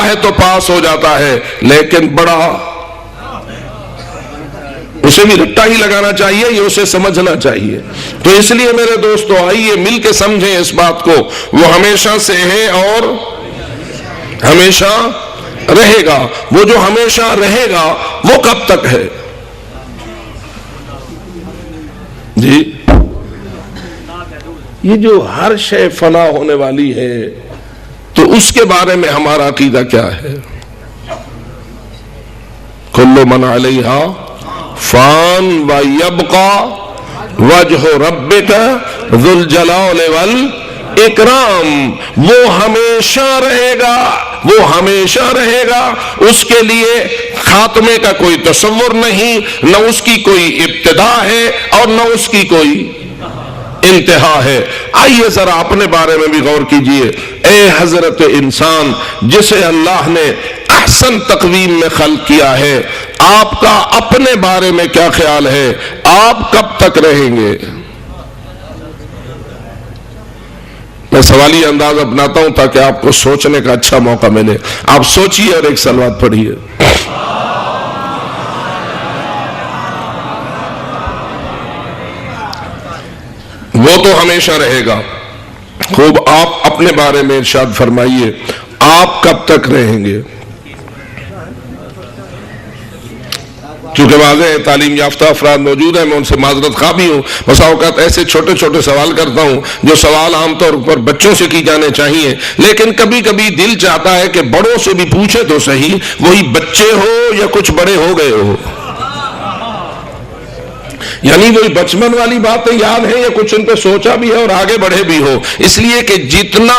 ہے تو پاس ہو جاتا ہے، لیکن بڑا اسے بھی رٹا ہی لگانا چاہیے، یہ اسے سمجھنا چاہیے۔ تو اس لیے میرے دوستو آئیے مل کے سمجھیں اس بات کو، وہ ہمیشہ سے ہے اور ہمیشہ رہے گا۔ وہ جو ہمیشہ رہے گا وہ کب تک ہے؟ جی یہ جو ہر شے فنا ہونے والی ہے تو اس کے بارے میں ہمارا عقیدہ کیا ہے؟ کل من علیہا فان ویبقى وجہ ربک ذو الجلال والاکرام، وہ ہمیشہ رہے گا، وہ ہمیشہ رہے گا، اس کے لیے خاتمے کا کوئی تصور نہیں، نہ اس کی کوئی ابتدا ہے اور نہ اس کی کوئی انتہا ہے۔ آئیے ذرا اپنے بارے میں بھی غور کیجئے۔ اے حضرت انسان جسے اللہ نے احسن تقویم میں خلق کیا ہے، آپ کا اپنے بارے میں کیا خیال ہے؟ آپ کب تک رہیں گے؟ میں سوالی انداز اپناتا ہوں تاکہ آپ کو سوچنے کا اچھا موقع ملے۔ آپ سوچئے اور ایک صلوات پڑھیے۔ وہ تو ہمیشہ رہے گا، خوب آپ اپنے بارے میں ارشاد فرمائیے، آپ کب تک رہیں گے؟ چونکہ واضح تعلیم یافتہ افراد موجود ہیں، میں ان سے معذرت خواہ بھی ہوں، بسا اوقات ایسے چھوٹے چھوٹے سوال کرتا ہوں جو سوال عام طور پر بچوں سے کی جانے چاہیے، لیکن کبھی کبھی دل چاہتا ہے کہ بڑوں سے بھی پوچھے تو صحیح، وہی بچے ہو یا کچھ بڑے ہو گئے ہو، یعنی وہی بچپن والی باتیں یاد ہیں یا کچھ ان پہ سوچا بھی ہے اور آگے بڑھے بھی ہو۔ اس لیے کہ جتنا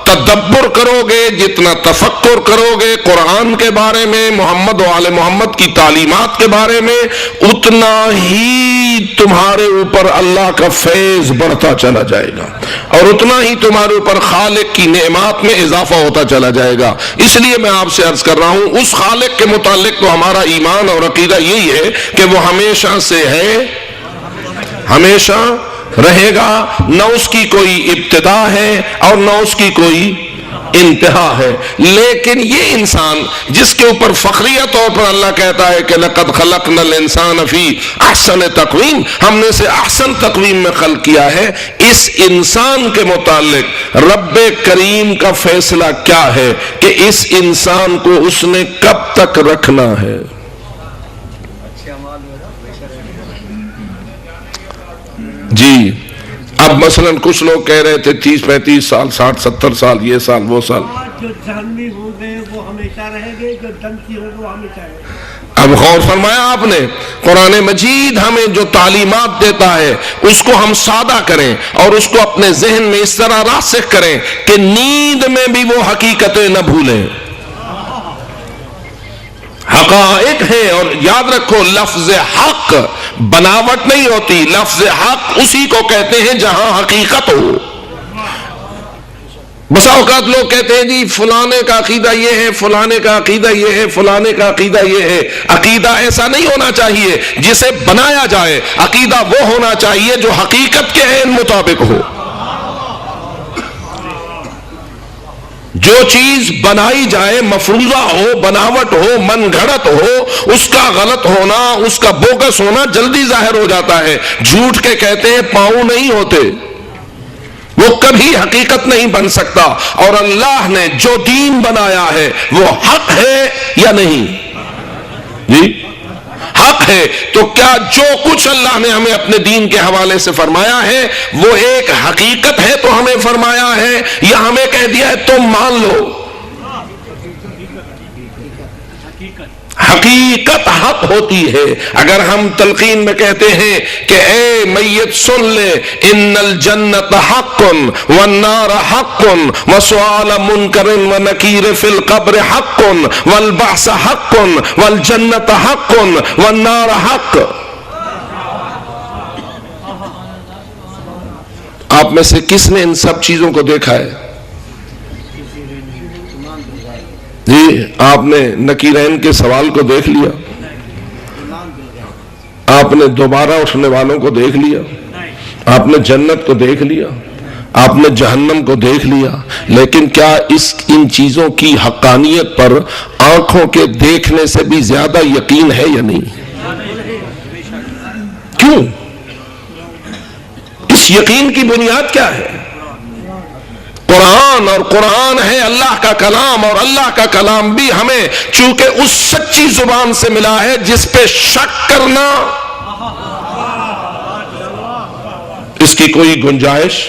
تدبر کرو گے، جتنا تفکر کرو گے قرآن کے بارے میں، محمد و آل محمد کی تعلیمات کے بارے میں، اتنا ہی تمہارے اوپر اللہ کا فیض بڑھتا چلا جائے گا اور اتنا ہی تمہارے اوپر خالق کی نعمات میں اضافہ ہوتا چلا جائے گا۔ اس لیے میں آپ سے عرض کر رہا ہوں، اس خالق کے متعلق تو ہمارا ایمان اور عقیدہ یہی ہے کہ وہ ہمیشہ سے ہے، ہمیشہ رہے گا، نہ اس کی کوئی ابتدا ہے اور نہ اس کی کوئی انتہا ہے۔ لیکن یہ انسان جس کے اوپر فخریہ طور پر اللہ کہتا ہے کہ لَقَدْ خَلَقْنَا الْإِنسَانَ فِي أَحْسَنِ تَقْوِيمٍ، ہم نے اسے احسن تقویم میں خلق کیا ہے، اس انسان کے متعلق رب کریم کا فیصلہ کیا ہے کہ اس انسان کو اس نے کب تک رکھنا ہے؟ جی اب مثلا کچھ لوگ کہہ رہے تھے 30-35 سال، 60-70 سال، یہ سال وہ سال، جو جہنمی ہوں گے وہ ہمیشہ رہیں گے، جو جنتی ہوں گے وہ ہمیشہ رہیں گے۔ اب غور فرمایا آپ نے، قرآن مجید ہمیں جو تعلیمات دیتا ہے اس کو ہم سادہ کریں اور اس کو اپنے ذہن میں اس طرح راسخ کریں کہ نیند میں بھی وہ حقیقتیں نہ بھولیں۔ حقائق ہیں، اور یاد رکھو لفظ حق بناوٹ نہیں ہوتی، لفظ حق اسی کو کہتے ہیں جہاں حقیقت ہو۔ بسا اوقات لوگ کہتے ہیں جی فلانے کا عقیدہ یہ ہے، فلانے کا عقیدہ یہ ہے، فلانے کا عقیدہ یہ ہے۔ عقیدہ ایسا نہیں ہونا چاہیے جسے بنایا جائے، عقیدہ وہ ہونا چاہیے جو حقیقت کے عین مطابق ہو۔ جو چیز بنائی جائے مفروضہ ہو، بناوٹ ہو، من گھڑت ہو، اس کا غلط ہونا، اس کا بوگس ہونا جلدی ظاہر ہو جاتا ہے۔ جھوٹ کے کہتے ہیں پاؤں نہیں ہوتے، وہ کبھی حقیقت نہیں بن سکتا۔ اور اللہ نے جو دین بنایا ہے وہ حق ہے یا نہیں؟ جی حق ہے۔ تو کیا جو کچھ اللہ نے ہمیں اپنے دین کے حوالے سے فرمایا ہے وہ ایک حقیقت ہے تو ہمیں فرمایا ہے، یا ہمیں کہہ دیا ہے تم مان لو؟ حقیقت حق ہوتی ہے۔ اگر ہم تلقین میں کہتے ہیں کہ اے میت سن لے، ان الجنت حق والنار حق وسؤال منکر ونکیر فی القبر حق والبعث حق والجنت حق والنار حق۔ آپ میں سے کس نے ان سب چیزوں کو دیکھا ہے؟ جی آپ نے نکیرین کے سوال کو دیکھ لیا، آپ نے دوبارہ اٹھنے والوں کو دیکھ لیا، آپ نے جنت کو دیکھ لیا، آپ نے جہنم کو دیکھ لیا، لیکن کیا ان چیزوں کی حقانیت پر آنکھوں کے دیکھنے سے بھی زیادہ یقین ہے یا نہیں؟ کیوں؟ اس یقین کی بنیاد کیا ہے؟ قرآن، اور قرآن ہے اللہ کا کلام، اور اللہ کا کلام بھی ہمیں چونکہ اس سچی زبان سے ملا ہے جس پہ شک کرنا اس کی کوئی گنجائش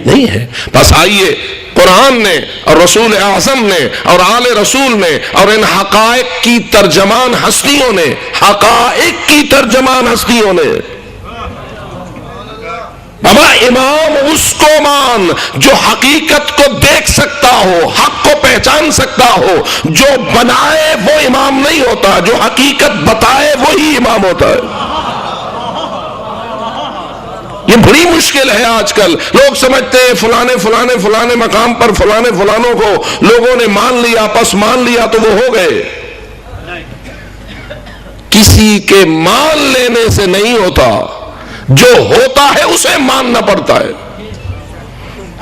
نہیں ہے۔ بس آئیے قرآن نے اور رسول اعظم نے اور آل رسول نے اور ان حقائق کی ترجمان ہستیوں نے، حقائق کی ترجمان ہستیوں نے، بابا امام اس کو مان جو حقیقت کو دیکھ سکتا ہو، حق کو پہچان سکتا ہو، جو بنائے وہ امام نہیں ہوتا، جو حقیقت بتائے وہی امام ہوتا ہے۔ یہ بڑی مشکل ہے آج کل، لوگ سمجھتے ہیں فلانے مقام پر فلانوں کو لوگوں نے مان لیا، پس مان لیا تو وہ ہو گئے۔ کسی کے مان لینے سے نہیں ہوتا، جو ہوتا ہے اسے ماننا پڑتا ہے،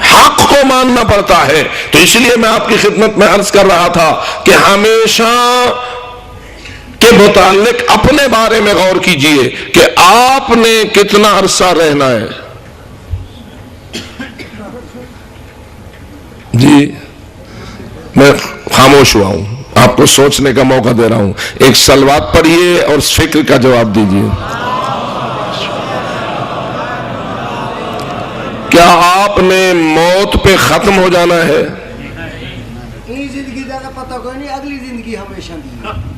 حق کو ماننا پڑتا ہے۔ تو اس لیے میں آپ کی خدمت میں عرض کر رہا تھا کہ ہمیشہ کے متعلق اپنے بارے میں غور کیجئے کہ آپ نے کتنا عرصہ رہنا ہے۔ جی میں خاموش ہوا ہوں، آپ کو سوچنے کا موقع دے رہا ہوں۔ ایک صلوات پڑھیے اور فکر کا جواب دیجئے۔ کیا آپ نے موت پہ ختم ہو جانا ہے؟ زندگی زیادہ پتہ کوئی نہیں، اگلی زندگی ہمیشہ دی۔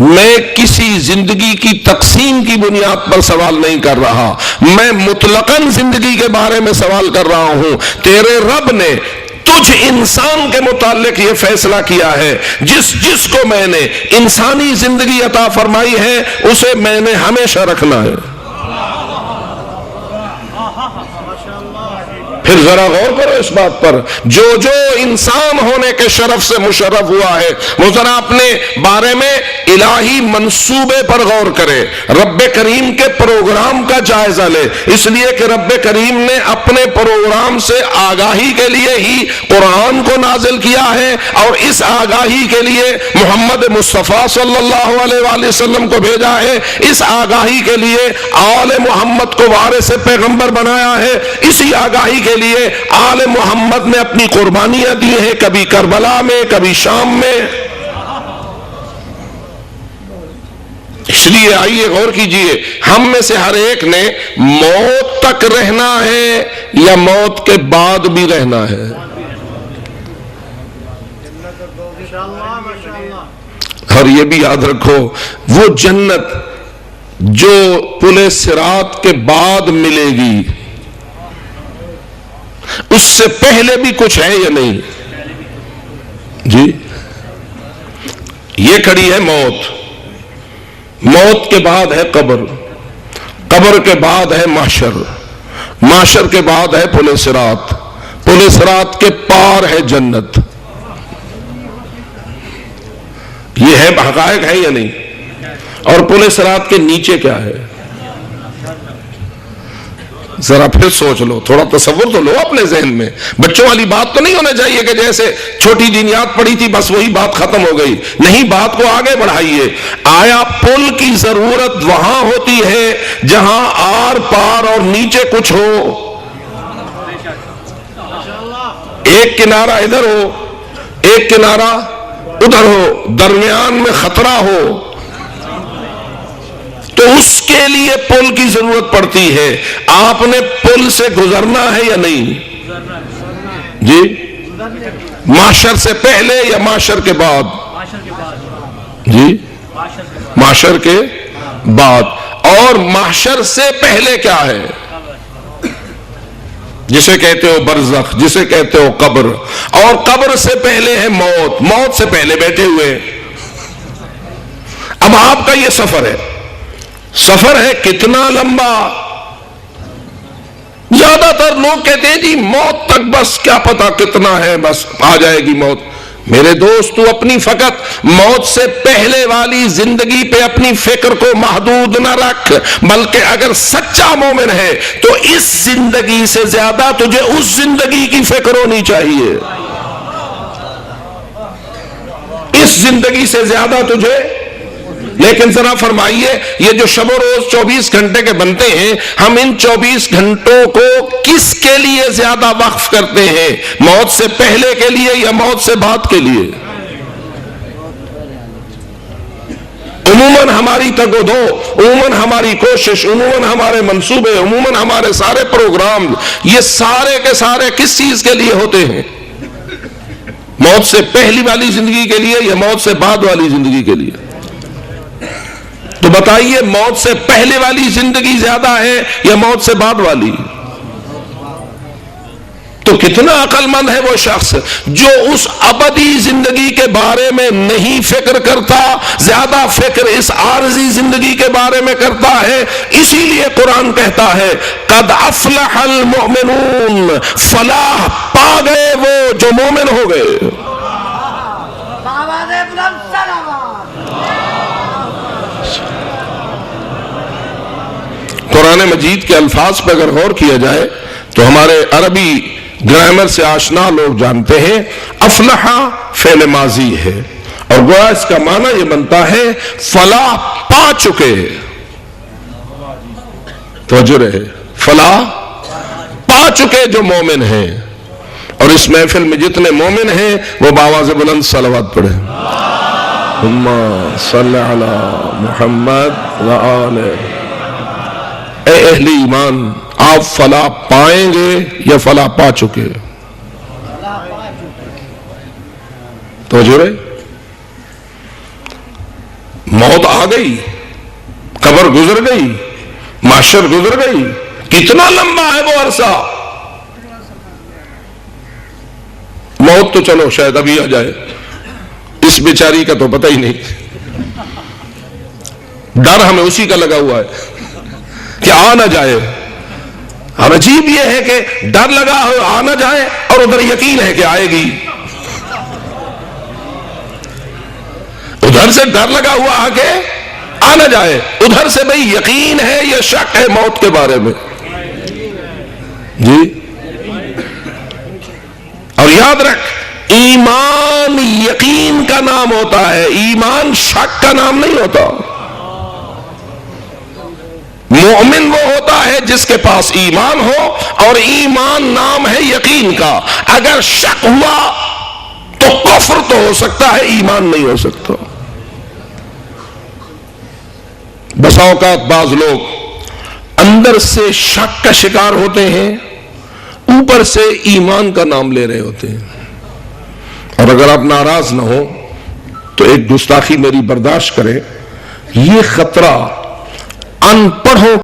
میں کسی زندگی کی تقسیم کی بنیاد پر سوال نہیں کر رہا، میں مطلقاً زندگی کے بارے میں سوال کر رہا ہوں۔ تیرے رب نے تجھ انسان کے متعلق یہ فیصلہ کیا ہے، جس کو میں نے انسانی زندگی عطا فرمائی ہے اسے میں نے ہمیشہ رکھنا ہے۔ پھر ذرا غور کرو اس بات پر، جو انسان ہونے کے شرف سے مشرف ہوا ہے وہ ذرا اپنے بارے میں الہی منصوبے پر غور کرے، رب کریم کے پروگرام کا جائزہ لے، اس لیے کہ رب کریم نے اپنے پروگرام سے آگاہی کے لیے ہی قرآن کو نازل کیا ہے، اور اس آگاہی کے لیے محمد مصطفیٰ صلی اللہ علیہ وآلہ وسلم کو بھیجا ہے، اس آگاہی کے لیے آل محمد کو وارث پیغمبر بنایا ہے، اسی آگاہی کے لیے آل محمد نے اپنی قربانیاں دی ہیں، کبھی کربلا میں، کبھی شام میں۔ اس لیے آئیے غور کیجئے، ہم میں سے ہر ایک نے موت تک رہنا ہے یا موت کے بعد بھی رہنا ہے؟ اور یہ بھی یاد رکھو، وہ جنت جو پل صراط کے بعد ملے گی اس سے پہلے بھی کچھ ہے یا نہیں؟ جی یہ کھڑی ہے موت، موت کے بعد ہے قبر، قبر کے بعد ہے محشر، محشر کے بعد ہے پل صراط، پل صراط کے پار ہے جنت۔ یہ ہے حقائق ہے یا نہیں؟ اور پل صراط کے نیچے کیا ہے؟ ذرا پھر سوچ لو، تھوڑا تصور تو لو اپنے ذہن میں۔ بچوں والی بات تو نہیں ہونا چاہیے کہ جیسے چھوٹی دینیات پڑھی تھی بس وہی بات ختم ہو گئی، نہیں، بات کو آگے بڑھائیے۔ آیا پل کی ضرورت وہاں ہوتی ہے جہاں آر پار اور نیچے کچھ ہو؟ ایک کنارہ ادھر ہو، ایک کنارہ ادھر ہو، درمیان میں خطرہ ہو، تو اس کے لیے پل کی ضرورت پڑتی ہے۔ آپ نے پل سے گزرنا ہے یا نہیں؟ جی محشر سے پہلے یا محشر کے بعد؟ جی محشر کے بعد۔ اور محشر سے پہلے کیا ہے؟ جسے کہتے ہو برزخ، جسے کہتے ہو قبر، اور قبر سے پہلے ہے موت، موت سے پہلے بیٹھے ہوئے۔ اب آپ کا یہ سفر ہے، سفر ہے کتنا لمبا؟ زیادہ تر لوگ کہتے ہیں جی موت تک بس کیا پتا کتنا ہے، بس آ جائے گی موت۔ میرے دوست تو اپنی فقط موت سے پہلے والی زندگی پہ اپنی فکر کو محدود نہ رکھ، بلکہ اگر سچا مومن ہے تو اس زندگی سے زیادہ تجھے اس زندگی کی فکر ہونی چاہیے، اس زندگی سے زیادہ تجھے۔ لیکن ذرا فرمائیے، یہ جو شب و روز 24 گھنٹے کے بنتے ہیں، ہم ان 24 گھنٹوں کو کس کے لیے زیادہ وقف کرتے ہیں؟ موت سے پہلے کے لیے یا موت سے بعد کے لیے؟ عموماً ہماری تگ و دو، عموماً ہماری کوشش، عموماً ہمارے منصوبے، عموماً ہمارے سارے پروگرام، یہ سارے کے سارے کس چیز کے لیے ہوتے ہیں؟ موت سے پہلی والی زندگی کے لیے یا موت سے بعد والی زندگی کے لیے؟ تو بتائیے، موت سے پہلے والی زندگی زیادہ ہے یا موت سے بعد والی؟ تو کتنا عقل مند ہے وہ شخص جو اس ابدی زندگی کے بارے میں نہیں فکر کرتا، زیادہ فکر اس عارضی زندگی کے بارے میں کرتا ہے۔ اسی لیے قرآن کہتا ہے قد افلح المؤمنون، فلاح پا گئے وہ جو مومن ہو گئے۔ قرآن مجید کے الفاظ پہ اگر غور کیا جائے تو ہمارے عربی گرامر سے آشنا لوگ جانتے ہیں افلح فعل ماضی ہے، اور گویا اس کا معنی یہ بنتا ہے فلاح پا چکے۔ توجہ رہے، فلاح پا چکے جو مومن ہیں۔ اور اس محفل میں جتنے مومن ہیں وہ بآواز بلند صلوات پڑھیں، اللہم صلی علی محمد وآلہ۔ اے اہل ایمان، آپ فلاح پائیں گے یا فلاح پا چکے؟ توجہ رہے، موت آ گئی، قبر گزر گئی، محشر گزر گئی، کتنا لمبا ہے وہ عرصہ؟ موت تو چلو شاید ابھی آ جائے، اس بیچاری کا تو پتہ ہی نہیں، ڈر ہمیں اسی کا لگا ہوا ہے کہ آ نہ جائے۔ اور عجیب یہ ہے کہ ڈر لگا ہو آ نہ جائے اور ادھر یقین ہے کہ آئے گی، ادھر سے ڈر لگا ہوا آ کے آ نہ جائے، ادھر سے بھئی یقین ہے یا شک ہے موت کے بارے میں؟ جی، اور یاد رکھ، ایمان یقین کا نام ہوتا ہے، ایمان شک کا نام نہیں ہوتا۔ مومن وہ ہوتا ہے جس کے پاس ایمان ہو، اور ایمان نام ہے یقین کا۔ اگر شک ہوا تو کفر تو ہو سکتا ہے، ایمان نہیں ہو سکتا۔ بسا اوقات بعض لوگ اندر سے شک کا شکار ہوتے ہیں، اوپر سے ایمان کا نام لے رہے ہوتے ہیں۔ اور اگر آپ ناراض نہ ہو تو ایک گستاخی میری برداشت کریں، یہ خطرہ ان پڑھوں